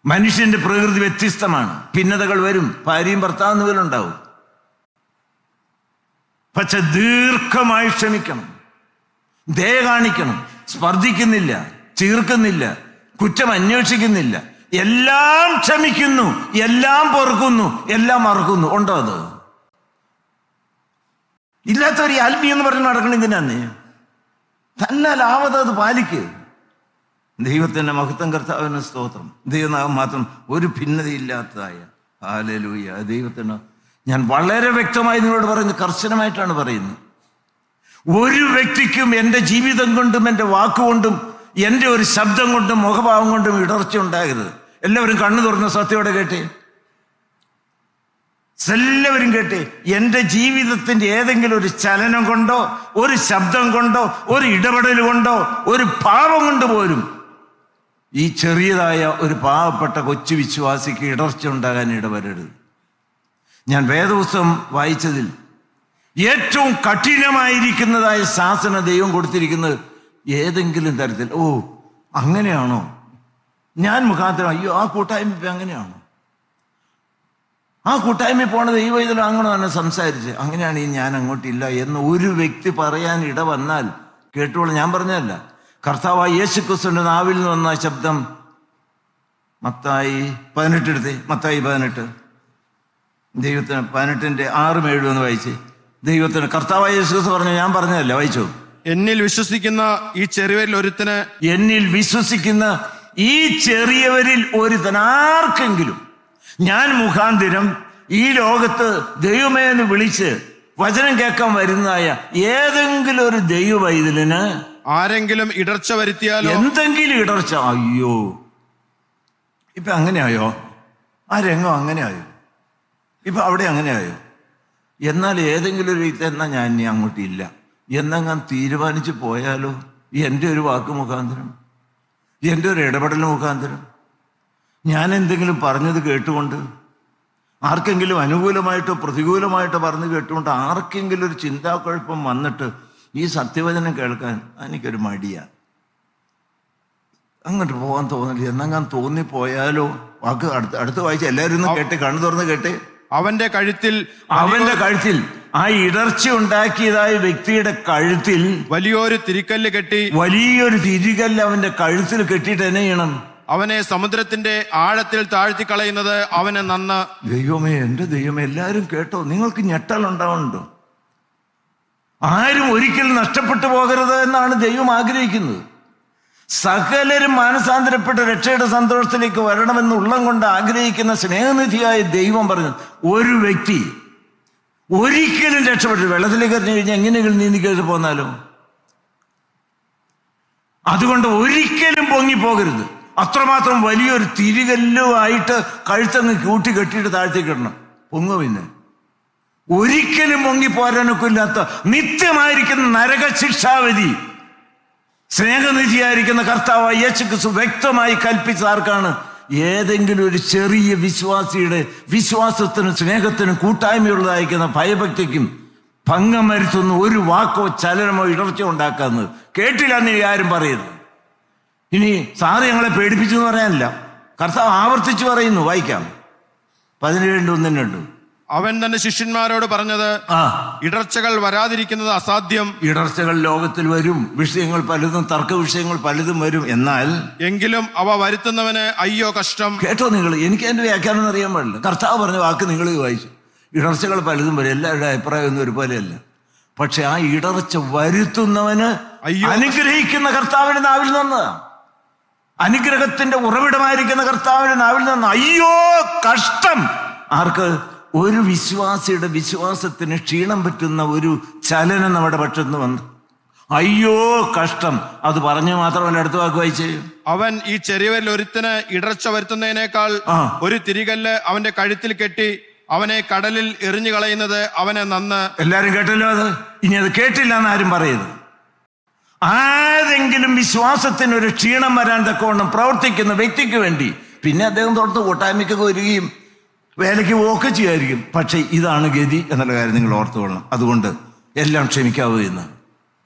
മനുഷ്യന്റെ പ്രകൃതി വ്യത്യസ്തമാണ്. ഭിന്നതകൾ വരും, ഭാര്യയും ഭർത്താവും തമ്മിലുണ്ടാവും. പക്ഷെ ദീർഘമായി ക്ഷമിക്കണം, ദയ കാണിക്കണം, സ്പർദ്ധിക്കുന്നില്ല, ചീർക്കുന്നില്ല, കുറ്റം അന്വേഷിക്കുന്നില്ല, എല്ലാം ക്ഷമിക്കുന്നു, എല്ലാം പൊറുക്കുന്നു, എല്ലാം മറക്കുന്നു. ഉണ്ടോ അത്? ഇല്ലാത്തവർ ആത്മീയം എന്ന് പറഞ്ഞ് നടക്കണം. എന്തിനാന്ന്? തന്നാൽ ആവത് അത് പാലിക്ക്. ദൈവത്തിന്റെ മഹത്വം, കർത്താവിന് സ്തോത്രം. ദൈവനാമം മാത്രം ഒരു ഭിന്നതയില്ലാത്തതായ ഹല്ലേലൂയ. ദൈവത്തിന് ഞാൻ വളരെ വ്യക്തമായി നിങ്ങളോട് പറയുന്നത്, കർശനമായിട്ടാണ് പറയുന്നത്. ഒരു വ്യക്തിക്കും എൻ്റെ ജീവിതം കൊണ്ടും എൻ്റെ വാക്കുകൊണ്ടും എൻ്റെ ഒരു ശബ്ദം കൊണ്ടും മുഖഭാവം കൊണ്ടും ഇടർച്ച ഉണ്ടാകരുത്. എല്ലാവരും കണ്ണു തുറന്ന് സത്യത്തോടെ കേട്ടേ. എല്ലാവരും കേട്ടെ. എൻ്റെ ജീവിതത്തിന്റെ ഏതെങ്കിലും ഒരു ചലനം കൊണ്ടോ, ഒരു ശബ്ദം കൊണ്ടോ, ഒരു ഇടപെടൽ കൊണ്ടോ, ഒരു ഭാവം കൊണ്ട് പോലും ഈ ചെറിയതായ ഒരു പാവപ്പെട്ട കൊച്ചു വിശ്വാസിക്ക് ഇടർച്ച ഉണ്ടാകാൻ ഇടവരരുത്. ഞാൻ വേദപുസ്തകം വായിച്ചതിൽ ഏറ്റവും കഠിനമായിരിക്കുന്നതായ ശാസന ദൈവം കൊടുത്തിരിക്കുന്നത് ഏതെങ്കിലും തരത്തിൽ, ഓ അങ്ങനെയാണോ, ഞാൻ മുഖാന്തരം, അയ്യോ ആ കൂട്ടായ്മ ഇപ്പം അങ്ങനെയാണോ, ആ കൂട്ടായ്മ പോണ ദൈവം ഇതിൽ അങ്ങനെ തന്നെ സംസാരിച്ച്, അങ്ങനെയാണ് ഞാൻ അങ്ങോട്ടില്ല എന്ന് ഒരു വ്യക്തി പറയാൻ ഇട വന്നാൽ കേട്ടോളൂ. ഞാൻ പറഞ്ഞതല്ല, കർത്താവായ യേശുക്രിസ്തുവിന്റെ നാവിൽ നിന്ന് വന്ന ശബ്ദം. മത്തായി 18 എടുത്തേ. മത്തായി 18 ദൈവത്തിന് 18:6-7 എന്ന് വായിച്ചേ. ദൈവത്തിന് കർത്താവായ യേശുക്രിസ്തു പറഞ്ഞു, ഞാൻ പറഞ്ഞതല്ല, വായിച്ചോ. എന്നിൽ വിശ്വസിക്കുന്ന ഈ ചെറിയവരിൽ ഒരുത്തന്, എന്നിൽ വിശ്വസിക്കുന്ന ഈ ചെറിയവരിൽ ഒരുത്തൻ, ആർക്കെങ്കിലും ഞാൻ മുഖാന്തിരം ഈ ലോകത്ത് ദൈവമേ എന്ന് വിളിച്ച് വചനം കേൾക്കാൻ വരുന്നതായ ഏതെങ്കിലും ഒരു ദൈവ വൈതലിന് ആരെങ്കിലും ഇടർച്ച വരുത്തിയാലോ, എന്തെങ്കിലും ഇടർച്ച, അയ്യോ ഇപ്പൊ അങ്ങനെയായോ, ആ രംഗം അങ്ങനെയായോ, ഇപ്പൊ അവിടെ അങ്ങനെയായോ, എന്നാൽ ഏതെങ്കിലും ഒരു എന്നാ ഞാൻ ഇനി അങ്ങോട്ടില്ല എന്നങ്ങാൻ തീരുമാനിച്ചു പോയാലോ, എൻ്റെ ഒരു വാക്ക് മുഖാന്തരം, എൻ്റെ ഒരു ഇടപെടൽ മുഖാന്തരം, ഞാൻ എന്തെങ്കിലും പറഞ്ഞത് കേട്ടുകൊണ്ട്, ആർക്കെങ്കിലും അനുകൂലമായിട്ടോ പ്രതികൂലമായിട്ടോ പറഞ്ഞു കേട്ടുകൊണ്ട് ആർക്കെങ്കിലും ഒരു ചിന്താക്കുഴപ്പം വന്നിട്ട് ഈ സത്യവചനം കേൾക്കാൻ എനിക്കൊരു മടിയാണ്, അങ്ങോട്ട് പോകാൻ തോന്നില്ല എന്നങ്ങാൻ തോന്നിപ്പോയാലോ, വാക്ക് അടുത്ത് വായിച്ച എല്ലാവരും ഒന്ന് കേട്ടെ, കണ്ണു തുറന്ന് കേട്ടെ. അവന്റെ കഴുത്തിൽ ആ ഇടർച്ച ഉണ്ടാക്കിയതായ വ്യക്തിയുടെ കഴുത്തിൽ വലിയൊരു തിരിക്കല്ല് കെട്ടി, വലിയൊരു തിരികല്ല് അവന്റെ കഴുത്തിൽ കെട്ടിയിട്ട് എന്നെ ചെയ്യണം, അവനെ സമുദ്രത്തിന്റെ ആഴത്തിൽ താഴ്ത്തി കളയുന്നത് അവന് നന്ന്. ദൈവമേ, എൻ്റെ ദൈവമേ, എല്ലാവരും കേട്ടോ, നിങ്ങൾക്ക് ഞെട്ടലുണ്ടാവുന്നുണ്ടോ? ആരും ഒരിക്കലും നഷ്ടപ്പെട്ടു പോകരുത് എന്നാണ് ദൈവം ആഗ്രഹിക്കുന്നത്. സകലരും മാനസാന്തരപ്പെട്ട് രക്ഷയുടെ സന്തോഷത്തിലേക്ക് വരണമെന്ന് ഉള്ളം കൊണ്ട് ആഗ്രഹിക്കുന്ന സ്നേഹനിധിയായ ദൈവം പറഞ്ഞു, ഒരു വ്യക്തി ഒരിക്കലും രക്ഷപ്പെട്ടു വെള്ളത്തിലേക്ക് എറിഞ്ഞു കഴിഞ്ഞാൽ എങ്ങനെയെങ്കിലും നീന്തി കയറി പോന്നാലോ, അതുകൊണ്ട് ഒരിക്കലും പൊങ്ങിപ്പോകരുത്. അത്രമാത്രം വലിയൊരു തിരികല്ലുമായിട്ട് കഴുത്തങ്ങ് കൂട്ടി കെട്ടിയിട്ട് താഴ്ത്തേക്ക് ഇടണം, പൊങ്ങും. പിന്നെ ഒരിക്കലും പൊങ്ങിപ്പോരാനൊക്കെ ഇല്ലാത്ത നിത്യമായിരിക്കുന്ന നരകശിക്ഷാവിധി സ്നേഹനിധിയായിരിക്കുന്ന കർത്താവായ യേശുക്രിസ്തു വ്യക്തമായി കൽപ്പിച്ച ആർക്കാണ്? ഏതെങ്കിലും ഒരു ചെറിയ വിശ്വാസിയുടെ വിശ്വാസത്തിനും സ്നേഹത്തിനും കൂട്ടായ്മയുള്ളതായിരിക്കുന്ന ഭയഭക്തിക്കും ഭംഗം വരുത്തുന്ന ഒരു വാക്കോ ചലനമോ ഇടർച്ച ഉണ്ടാക്കാന്ന് കേട്ടില്ല എന്ന് ആരും പറയരുത്. ഇനി സാറ് ഞങ്ങളെ പേടിപ്പിച്ചു എന്ന് പറയാനില്ല, കർത്താവ് ആവർത്തിച്ചു പറയുന്നു. വായിക്കാം 17:1-2. അവൻ തന്റെ ശിഷ്യന്മാരോട് പറഞ്ഞത്, ഇടർച്ചകൾ വരാതിരിക്കുന്നത് അസാധ്യം. ഇടർച്ചകൾ ലോകത്തിൽ വരും, വിഷയങ്ങൾ പലതും, തർക്ക വിഷയങ്ങൾ പലതും വരും. എന്നാൽ എങ്കിലും അവ വരുത്തുന്നവന് അയ്യോ കഷ്ടം. കേട്ടോ നിങ്ങൾ, എനിക്ക് എന്റെ വ്യാഖ്യാനം അറിയാൻ പാടില്ല. കർത്താവ് പറഞ്ഞ വാക്ക് നിങ്ങൾ വായിച്ചു. ഇടർച്ചകൾ പലതും വരും, എല്ലാവരുടെ അഭിപ്രായം ഒന്നും ഒരുപോലെയല്ല. പക്ഷെ ആ ഇടർച്ച വരുത്തുന്നവന് അനുഗ്രഹിക്കുന്ന കർത്താവിന്റെ നാവിൽ നിന്ന് അനുഗ്രഹത്തിന്റെ ഉറവിടമായിരിക്കുന്ന കർത്താവിന്റെ നാവിൽ നിന്ന് അയ്യോ കഷ്ടം. ആർക്ക്? ഒരു വിശ്വാസിയുടെ വിശ്വാസത്തിന് ക്ഷീണം പറ്റുന്ന ഒരു ചലനം നമ്മുടെ പക്ഷത്ത് നിന്ന് വന്നു. അയ്യോ കഷ്ടം. അത് പറഞ്ഞു മാത്രമല്ല, അടുത്ത വാക്ക് വായിച്ചേ. അവൻ ഈ ചെറിയവരിൽ ഒരുത്തന് ഇടർച്ച വരുത്തുന്നതിനേക്കാൾ ഒരു തിരികല്ല് അവന്റെ കഴുത്തിൽ കെട്ടി അവനെ കടലിൽ എറിഞ്ഞു കളയുന്നത് അവനെ നന്ന്. എല്ലാരും കേട്ടല്ലോ അത്. ഇനി അത് കേട്ടില്ല എന്ന് ആരും പറയരുത്. ആരെങ്കിലും വിശ്വാസത്തിന് ഒരു ക്ഷീണം വരാൻ തക്കവണ്ണം പ്രവർത്തിക്കുന്ന വ്യക്തിക്ക് വേണ്ടി പിന്നെ അദ്ദേഹം തൊട്ട് കൂട്ടായ്മയ്ക്കൊക്കെ വരികയും വേലയ്ക്ക് പോവുകയൊക്കെ ചെയ്യുമായിരിക്കും. പക്ഷെ ഇതാണ് ഗതി എന്നുള്ള കാര്യം നിങ്ങൾ ഓർത്തുകൊള്ളണം. അതുകൊണ്ട് എല്ലാം ക്ഷമിക്കാവൂ എന്ന്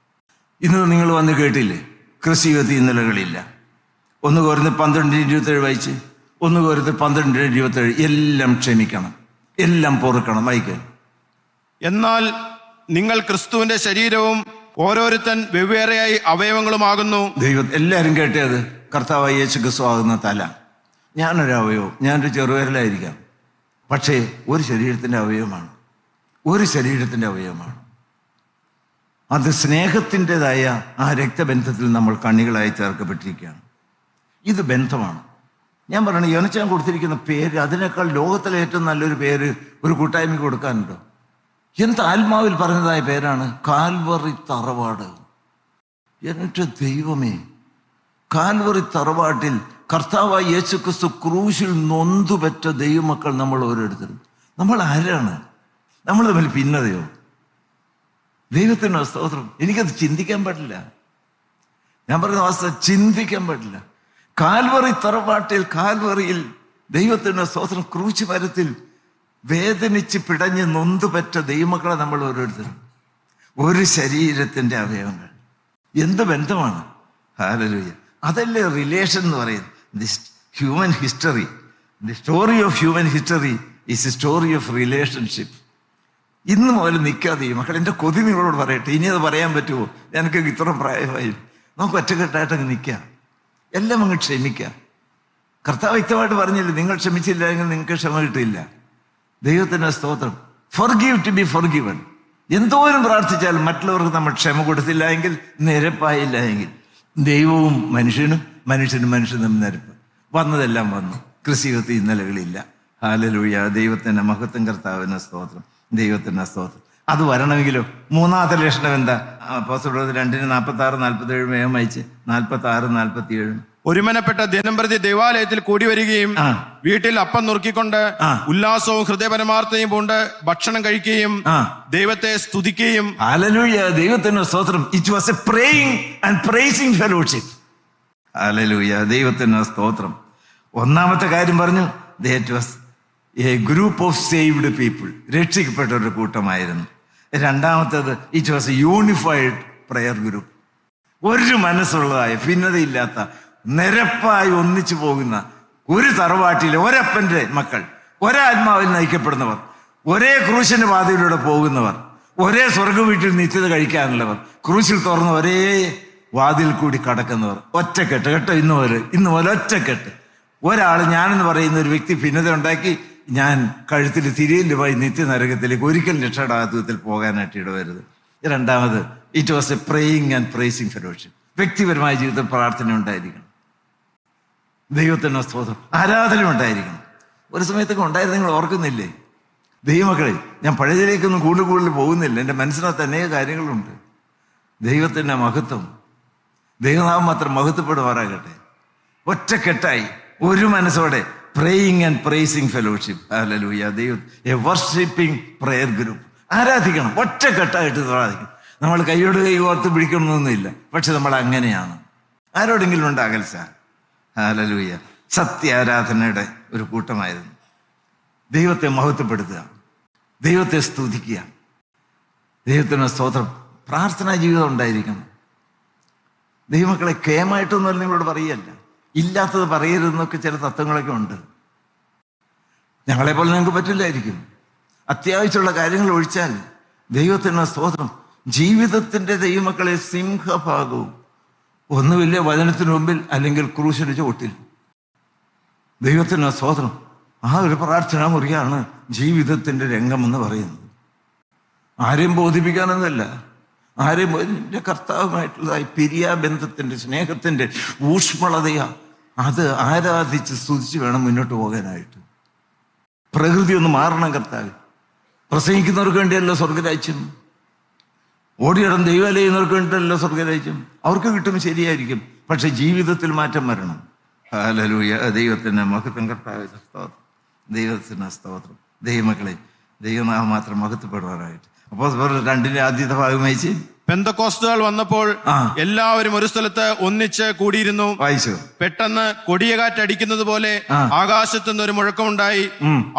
ഇന്ന് നിങ്ങൾ വന്ന് കേട്ടില്ലേ? ക്രിസ്തീയത്തിൽ ഇന്നലകളില്ല. 1 കൊരിന്ത്യർ 12:27 വായിച്ച്. 1 കൊരിന്ത്യർ 12:27. എല്ലാം ക്ഷമിക്കണം, എല്ലാം പൊറുക്കണം. വായിക്കാൻ. എന്നാൽ നിങ്ങൾ ക്രിസ്തുവിന്റെ ശരീരവും ഓരോരുത്തൻ വെവ്വേറെയായി അവയവങ്ങളുമാകുന്നു. ദൈവം എല്ലാവരും കേട്ടത്. കർത്താവായ യേശു ക്രിസ്തു ആകുന്ന തല. ഞാനൊരു അവയവം, ഞാനൊരു ചെറുവിരലായിരിക്കാം, പക്ഷേ ഒരു ശരീരത്തിൻ്റെ അവയവമാണ്. ഒരു ശരീരത്തിൻ്റെ അവയവമാണ്. അത് സ്നേഹത്തിൻ്റെതായ ആ രക്തബന്ധത്തിൽ നമ്മൾ കണ്ണികളായി ചേർക്കപ്പെട്ടിരിക്കുകയാണ്. ഇത് ബന്ധമാണ്. ഞാൻ പറയണത്, യോനച്ചാൻ കൊടുത്തിരിക്കുന്ന പേര് അതിനേക്കാൾ ലോകത്തിലെ ഏറ്റവും നല്ലൊരു പേര് ഒരു കൂട്ടായ്മയ്ക്ക് കൊടുക്കാനുണ്ടോ? എന്ത് ആത്മാവിൽ പറഞ്ഞതായ പേരാണ് കാൽവറി തറവാട്. എന്നിട്ട് ദൈവമേ, കാൽവറി തറവാട്ടിൽ കർത്താവായ യേശു ക്രിസ്തു ക്രൂശിൽ നൊന്തുപെറ്റ ദൈവമക്കൾ നമ്മൾ ഓരോരുത്തരും. നമ്മൾ ആരാണ്? നമ്മൾ തമ്മിൽ ഭിന്നതയോ? ദൈവത്തിന് സ്തോത്രം. എനിക്കത് ചിന്തിക്കാൻ പറ്റില്ല. ഞാൻ പറയുന്ന അവസ്ഥ ചിന്തിക്കാൻ പറ്റില്ല. കാൽവറി തറവാട്ടിൽ, കാൽവറിയിൽ ദൈവത്തിന് സ്തോത്രം, ക്രൂശ് മരത്തിൽ വേദനിച്ച് പിടഞ്ഞ് നൊന്തുപെറ്റ ദൈവമക്കളെ നമ്മൾ ഓരോരുത്തരും. ഒരു ശരീരത്തിന്റെ അവയവങ്ങൾ. എന്ത് ബന്ധമാണ്! ഹല്ലേലൂയ. അതല്ലേ റിലേഷൻ എന്ന് പറയുന്നത്. The human history, the story of human history is A story of relationship. ഇന്ന് മുതൽ നിൽക്കാതെ മക്കൾ, എൻ്റെ കൊതി നിങ്ങളോട് പറയട്ടെ. ഇനി അത് പറയാൻ പറ്റുമോ? എനിക്ക് ഇത്രയും പ്രായമായി. നമുക്ക് ഒറ്റക്കെട്ടായിട്ടങ്ങ് നിൽക്കാം, എല്ലാം അങ്ങ് ക്ഷമിക്കാം. കർത്താവ് വ്യക്തമായിട്ട് പറഞ്ഞില്ല, നിങ്ങൾ ക്ഷമിച്ചില്ല എങ്കിൽ നിങ്ങൾക്ക് ക്ഷമ കിട്ടില്ല. ദൈവത്തിൻ്റെ സ്തോത്രം. Forgive to be forgiven. എന്തോരം പ്രാർത്ഥിച്ചാലും മറ്റുള്ളവർക്ക് നമ്മൾ ക്ഷമ കൊടുത്തില്ല എങ്കിൽ, നിരപ്പായില്ല എങ്കിൽ, ദൈവവും മനുഷ്യനും മനുഷ്യനും നിരപ്പ്. വന്നതെല്ലാം വന്നു. ക്രിസ്തീയത്തിൽ ഇന്നലകളില്ല. ഹല്ലേലൂയ. ദൈവത്തിൻ്റെ മഹത്വം, കർത്താവിൻ്റെ സ്തോത്രം, ദൈവത്തിൻ്റെ സ്തോത്രം. അത് വരണമെങ്കിലോ മൂന്നാമത്തെ ലക്ഷണം എന്താ? അപ്പോസ്തലർ 2:46-47 വേഗം വായിച്ച്. 46-47. ഒരുമനപ്പെട്ട ദിനംപ്രതി ദേവാലയത്തിൽ കൂടി വരികയും വീട്ടിൽ അപ്പം നുറുക്കിക്കൊണ്ട് ഉല്ലാസവും ഹൃദയപരമാർത്ഥയും കൊണ്ട് ഭക്ഷണം കഴിക്കുകയും ദൈവത്തെ സ്തുതിക്കുകയും. ഹല്ലേലൂയ. ദൈവത്തിന്റെ സ്തോത്രം. It was a praying and praising fellowship. ഹല്ലേലൂയ. ദൈവത്തിന്റെ സ്തോത്രം. ഒന്നാമത്തെ കാര്യം പറഞ്ഞു, that was a group of saved people. രക്ഷിക്കപ്പെട്ട ഒരു കൂട്ടമായിരുന്നു. രണ്ടാമത്തേത്, it was a unified prayer group. ഒരു മനസ്സുള്ളതായ, ഭിന്നതയില്ലാത്ത, നിരപ്പായി ഒന്നിച്ചു പോകുന്ന ഒരു തറവാട്ടിലെ ഒരപ്പന്റെ മക്കൾ, ഒരാത്മാവിൽ നയിക്കപ്പെടുന്നവർ, ഒരേ ക്രൂശിന്റെ പാതയിലൂടെ പോകുന്നവർ, ഒരേ സ്വർഗ വീട്ടിൽ നിത്യത കഴിക്കാനുള്ളവർ, ക്രൂശിൽ തുറന്ന് ഒരേ വാതിൽ കൂടി കടക്കുന്നവർ. ഒറ്റക്കെട്ട് കേട്ടോ. ഇന്ന് പോലെ ഒറ്റക്കെട്ട്. ഒരാൾ, ഞാനെന്ന് പറയുന്ന ഒരു വ്യക്തി ഭിന്നത ഉണ്ടാക്കി ഞാൻ കഴുത്തിൽ തിരിയിലുമായി നിത്യനരകത്തിലേക്ക് ഒരിക്കലും രക്ഷാടാത്വത്തിൽ പോകാനായിട്ട് ഇടവരുത്. രണ്ടാമത്, it was a praying and praising fellowship. വ്യക്തിപരമായ ജീവിതത്തിൽ പ്രാർത്ഥന ഉണ്ടായിരിക്കണം, ദൈവത്തിൻ്റെ സ്തോത്രം, ആരാധന ഉണ്ടായിരിക്കണം. ഒരു സമയത്തൊക്കെ ഉണ്ടായിരുന്നു, നിങ്ങൾ ഓർക്കുന്നില്ലേ? ദൈവമക്കളെ, ഞാൻ പഴയതിലേക്കൊന്നും കൂടുതൽ പോകുന്നില്ല. എൻ്റെ മനസ്സിനകത്ത് അനേക കാര്യങ്ങളുണ്ട്. ദൈവത്തിൻ്റെ മഹത്വം, ദൈവനാമം മാത്രം മഹത്വപ്പെടുമാറാകട്ടെ. ഒറ്റക്കെട്ടായി ഒരു മനസ്സോടെ praying and praising fellowship. Hallelujah. ദൈവം എ വർഷിപ്പിംഗ് പ്രയർ ഗ്രൂപ്പ്. ആരാധിക്കണം, ഒറ്റക്കെട്ടായിട്ട് ആരാധിക്കണം. നമ്മൾ കൈയോട് കൈ ഓർത്ത് പിടിക്കണമെന്നൊന്നുമില്ല, പക്ഷെ നമ്മൾ അങ്ങനെയാണ്. ആരോടെങ്കിലും ഉണ്ട് അകൽച്ച. ഹല്ലേലൂയ. സത്യ ആരാധനയുടെ ഒരു കൂട്ടമായിരുന്നു. ദൈവത്തെ മഹത്വപ്പെടുത്തുക, ദൈവത്തെ സ്തുതിക്കുക, ദൈവത്തിന് സ്തോത്രം. പ്രാർത്ഥനാ ജീവിതം ഉണ്ടായിരിക്കണം. ദൈവമക്കളെ, കേമായിട്ടൊന്നും നിങ്ങളോട് പറയല്ല, ഇല്ലാത്തത് പറയരുതെന്നൊക്കെ ചില തത്വങ്ങളൊക്കെ ഉണ്ട്. ഞങ്ങളെപ്പോലെ നിങ്ങൾക്ക് പറ്റില്ലായിരിക്കും. അത്യാവശ്യമുള്ള കാര്യങ്ങൾ ഒഴിച്ചാൽ ദൈവത്തിന് സ്തോത്രം. ജീവിതത്തിൻ്റെ ദൈവമക്കളെ സിംഹഭാഗവും ഒന്നുമില്ല വചനത്തിന് മുമ്പിൽ, അല്ലെങ്കിൽ ക്രൂശിന് ചോട്ടിൽ. ദൈവത്തിന് സ്തോത്രം. ആ ഒരു പ്രാർത്ഥനാ മുറിയാണ് ജീവിതത്തിൻ്റെ രംഗമെന്ന് പറയുന്നത്. ആരെയും ബോധിപ്പിക്കാനൊന്നുമല്ല, ആരെയും എൻ്റെ കർത്താവുമായിട്ടുള്ളതായി പിരിയാബന്ധത്തിൻ്റെ, സ്നേഹത്തിൻ്റെ ഊഷ്മളതയാ അത് ആരാധിച്ച് സ്തുതിച്ച് വേണം മുന്നോട്ട് പോകാനായിട്ട്. പ്രകൃതി ഒന്ന് മാറണം കർത്താവ്. പ്രസംഗിക്കുന്നവർക്ക് വേണ്ടിയല്ല സ്വർഗരാജ്യം, ഓടിയിടം ദൈവം ചെയ്യുന്നവർക്ക് വേണ്ടിയല്ല സ്വർഗരാജ്യം. അവർക്ക് കിട്ടും, ശരിയായിരിക്കും, പക്ഷെ ജീവിതത്തിൽ മാറ്റം വരണം. ഹല്ലേലൂയ. ദൈവത്തിന് മഹത്വം, കർത്താവിന്റെ സ്തോത്രം, ദൈവത്തിന് സ്തോത്രം. ദൈവമക്കളെ, ദൈവനാമം മാത്രം മഹത്വപ്പെടുവാനായിട്ട്. അപ്പോൾ 2 ആദ്യത്തെ ഭാഗം വായിച്ച്. പെന്തക്കോസ്തുകൾ വന്നപ്പോൾ എല്ലാവരും ഒരു സ്ഥലത്ത് ഒന്നിച്ച് കൂടിയിരുന്നു. വായിച്ചു. പെട്ടെന്ന് കൊടിയ കാറ്റടിക്കുന്നത് പോലെ ആകാശത്തുനിന്ന് ഒരു മുഴക്കമുണ്ടായി.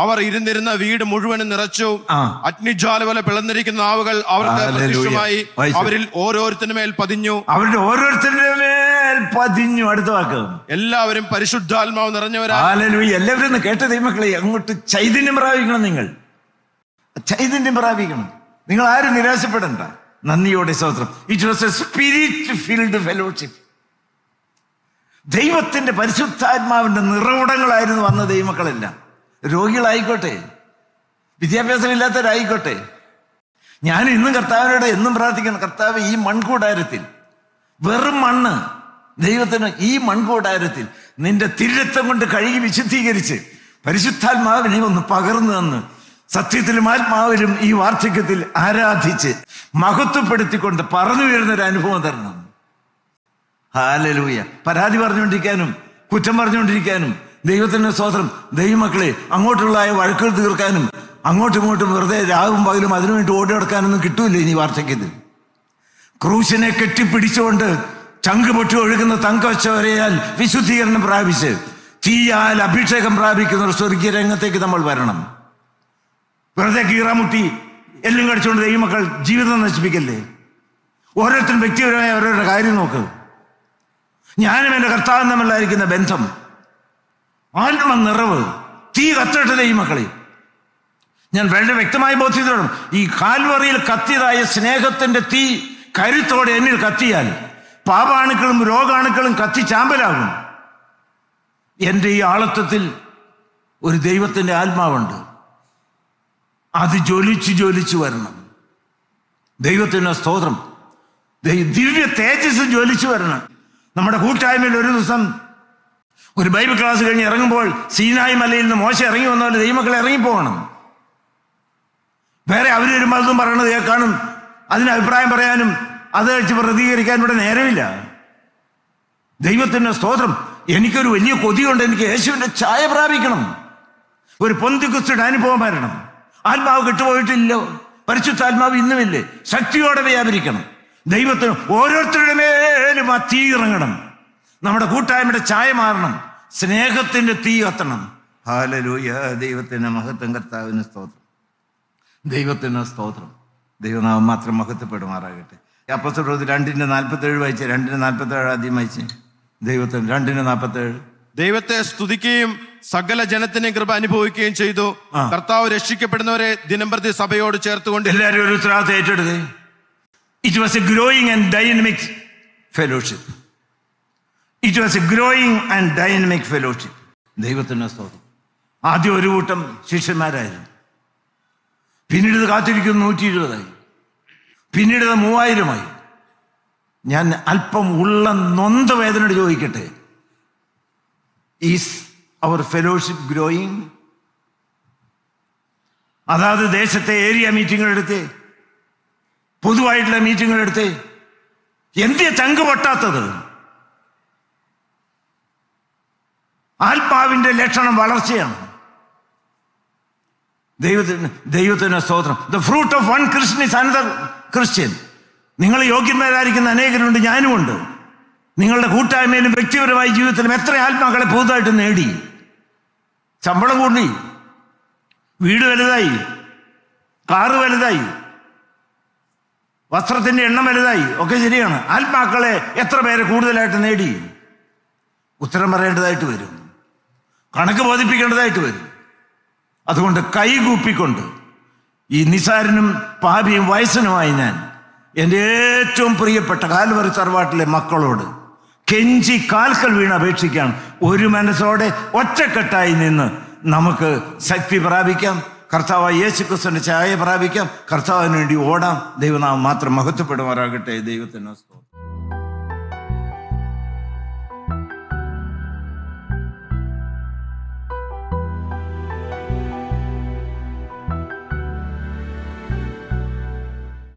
അവർ ഇരുന്നിരുന്ന വീട് മുഴുവനും നിറച്ചു. അഗ്നിജ്വാല പോലെ പിളർന്നിരിക്കുന്ന നാവുകൾ അവർക്ക് പ്രത്യക്ഷമായി. അവരിൽ ഓരോരുത്തരുടെ മേൽ പതിഞ്ഞു. അവരുടെ ഓരോരുത്തരുടെ മേൽ പതിഞ്ഞു. അടുത്ത വാക്ക്. എല്ലാവരും പരിശുദ്ധാത്മാവ് നിറഞ്ഞവരാ. എല്ലാവരും കേട്ട ദൈവമക്കളെ, അങ്ങോട്ട് ചൈതന്യം പ്രാപിക്കണം. നിങ്ങൾ ചൈതന്യം പ്രാപിക്കണം. നിങ്ങൾ ആരും നിരാശപ്പെടണ്ട. നന്ദിയോടെ സ്തോത്രം. It was A spirit filled fellowship. ദൈവത്തിന്റെ പരിശുദ്ധാത്മാവിന്റെ നിറകുടങ്ങളായിരുന്നു വന്ന ദൈവമക്കളെല്ലാം. രോഗികളായിക്കോട്ടെ, വിദ്യാഭ്യാസമില്ലാത്തവരായിക്കോട്ടെ, ഞാൻ ഇന്നും കർത്താവിനോട് എന്നും പ്രാർത്ഥിക്കണം, കർത്താവ് ഈ മൺകൂടാരത്തിൽ, വെറും മണ്ണ്, ദൈവത്തിന് ഈ മൺകൂടാരത്തിൽ നിന്റെ തിരുരക്തം കൊണ്ട് കഴുകി വിശുദ്ധീകരിച്ച് പരിശുദ്ധാത്മാവിനെ ഒന്ന് പകർന്നു തന്ന് സത്യത്തിലും ആത്മാവിലും ഈ വാർദ്ധക്യത്തിൽ ആരാധിച്ച് മഹത്വപ്പെടുത്തിക്കൊണ്ട് പറന്നു വീഴുന്നൊരു അനുഭവം തരണം. ഹല്ലേലൂയ. പരാതി പറഞ്ഞുകൊണ്ടിരിക്കാനും കുറ്റം പറഞ്ഞുകൊണ്ടിരിക്കാനും ദൈവത്തിന്റെ സ്തോത്രം. ദൈവമക്കളെ, അങ്ങോട്ടുള്ള വഴക്കുകൾ തീർക്കാനും അങ്ങോട്ടും ഇങ്ങോട്ടും വെറുതെ രാവും പകലും അതിനുവേണ്ടി ഓടി നടക്കാനൊന്നും കിട്ടൂല ഇനി വാർദ്ധക്യത്തിൽ. ക്രൂശിനെ കെട്ടിപ്പിടിച്ചുകൊണ്ട് ചങ്ക് പൊട്ടി ഒഴുകുന്ന തങ്കച്ചോരയാൽ വിശുദ്ധീകരണം പ്രാപിച്ച് തീയാൽ അഭിഷേകം പ്രാപിക്കുന്ന ഒരു സ്വർഗീയ രംഗത്തേക്ക് നമ്മൾ വരണം. വെറുതെ കീറാമുട്ടി എല്ലാം കടിച്ചുകൊണ്ട് ദൈവമക്കൾ ജീവിതം നശിപ്പിക്കല്ലേ. ഓരോരുത്തരും വ്യക്തിപരമായ അവരവരുടെ കാര്യം നോക്ക്. ഞാനും എൻ്റെ കർത്താവും തമ്മിലായിരിക്കുന്ന ബന്ധം, ആത്മ നിറവ്, തീ കത്തട്ടെ ദൈവമക്കളെ. ഞാൻ വളരെ വ്യക്തമായി ബോധ്യത്തോടും ഈ കാൽവറിയിൽ കത്തിയതായ സ്നേഹത്തിന്റെ തീ കരുത്തോടെ എന്നിൽ കത്തിയാൽ പാപാണുക്കളും രോഗാണുക്കളും കത്തി ചാമ്പലാകും. എൻ്റെ ഈ ആളത്വത്തിൽ ഒരു ദൈവത്തിന്റെ ആത്മാവുണ്ട്. അത് ജ്വലിച്ചു വരണം. ദൈവത്തിന് സ്തോത്രം. ദിവ്യ തേജസ് ജ്വലിച്ചു വരണം. നമ്മുടെ കൂട്ടായ്മയിൽ ഒരു ദിവസം ഒരു ബൈബിൾ ക്ലാസ് കഴിഞ്ഞ് ഇറങ്ങുമ്പോൾ സീനായി മലയിൽ നിന്ന് മോശ ഇറങ്ങി വന്നപോലെ ദൈവമക്കളെ ഇറങ്ങിപ്പോകണം. വേറെ അവർ വരുമ്പോൾ അതും പറയണത് കേൾക്കാനും അതിന് അഭിപ്രായം പറയാനും അത് കഴിച്ച് പ്രതികരിക്കാനും ഇവിടെ നേരമില്ല. ദൈവത്തിന്റെ സ്തോത്രം. എനിക്കൊരു വലിയ കൊതിയുണ്ട്, എനിക്ക് യേശുവിന്റെ ഛായ പ്രാപിക്കണം. ഒരു പൊന്തിക്കുസ്തിയുടെ അനുഭവം വരണം. ആത്മാവ് കെട്ടുപോയിട്ടില്ലോ, പരിശുദ്ധാത്മാവ് ഇന്നുമില്ലേ, ശക്തിയോടെ വ്യാപരിക്കണം. ദൈവത്തിന് ഓരോരുത്തരുടെ മേലും ആ തീ ഇറങ്ങണം. നമ്മുടെ കൂട്ടായ്മയുടെ ഛായ മാറണം. സ്നേഹത്തിന്റെ തീ കത്തണം. ഹല്ലേലൂയ. ദൈവത്തിന് മഹത്വം, കർത്താവിന് സ്തോത്രം, ദൈവത്തിന് സ്തോത്രം. ദൈവനാമം മാത്രം മഹത്വപ്പെടുമാറാകട്ടെ. അപ്പോസ്തലപ്രവൃത്തി 2:47 വായിച്ച്. 2:47 ആദ്യം വായിച്ച്. ദൈവത്തിന് 2:47. ദൈവത്തെ സ്തുതിക്കുകയും സകല ജനത്തിന് കൃപ അനുഭവിക്കുകയും ചെയ്തു. കർത്താവ് രക്ഷിക്കപ്പെടുന്നവരെ ദിനംപ്രതി സഭയോട് ചേർത്തുകൊണ്ട്. എല്ലാവരും ഒരു ഉത്തരവാദിത്തം ഏറ്റെടുത്ത്. It was A growing and dynamic fellowship. It was A growing and dynamic fellowship. ദൈവത്തിന്റെ സ്തോത്രം. ആദ്യം ഒരു കൂട്ടം ശിഷ്യന്മാരായിരുന്നു, പിന്നീട് ഇത് കാത്തിരിക്കുന്നു 120 പിന്നീട് 3000 ഞാൻ അല്പം ഉള്ള നൊന്ത വേദനയോട് ചോദിക്കട്ടെ, ഈസ് അവർ ഫെലോഷിപ്പ് ഗ്രോയിങ്? അതായത് ദേശത്തെ ഏരിയ മീറ്റിങ്ങുകളെടുത്ത്, പൊതുവായിട്ടുള്ള മീറ്റിങ്ങുകളെടുത്ത് എന്തിയ ചങ്ക് പൊട്ടാത്തത്? ആത്മാവിന്റെ ലക്ഷണം വളർച്ചയാണ്. ദൈവത്തിന് സ്തോത്രം. The fruit of one Christian is another Christian. നിങ്ങൾ യോഗ്യന്മാരായിരിക്കുന്ന അനേകരുണ്ട്, ഞാനുമുണ്ട്. നിങ്ങളുടെ കൂട്ടായ്മയിലും വ്യക്തിപരമായ ജീവിതത്തിലും എത്ര ആത്മാക്കളെ പുതുതായിട്ട് നേടി. ശമ്പളം കൂടി, വീട് വലുതായി, കാറ് വലുതായി, വസ്ത്രത്തിന്റെ എണ്ണം വലുതായി, ഒക്കെ ശരിയാണ്. ആത്മാക്കളെ എത്ര പേരെ കൂടുതലായിട്ട് നേടി? ഉത്തരം പറയേണ്ടതായിട്ട് വരും, കണക്ക് ബോധിപ്പിക്കേണ്ടതായിട്ട് വരും. അതുകൊണ്ട് കൈകൂപ്പിക്കൊണ്ട് ഈ നിസാരനും പാപിയും വയസ്സനുമായി ഞാൻ എൻ്റെ ഏറ്റവും പ്രിയപ്പെട്ട കാൽവറി തറവാട്ടിലെ മക്കളോട് കെഞ്ചി കാൽക്കൽ വീണ് അപേക്ഷിക്കാം. ഒരു മനസ്സോടെ ഒറ്റക്കെട്ടായി നിന്ന് നമുക്ക് ശക്തി പ്രാപിക്കാം. കർത്താവായ യേശുക്രിസ്തുവിന്റെ ഛായ പ്രാപിക്കാം. കർത്താവിന് വേണ്ടി ഓടാം. ദൈവനാമം മാത്രം മഹത്വപ്പെടുമാറാകട്ടെ. ദൈവത്തിന് സ്തോത്രം.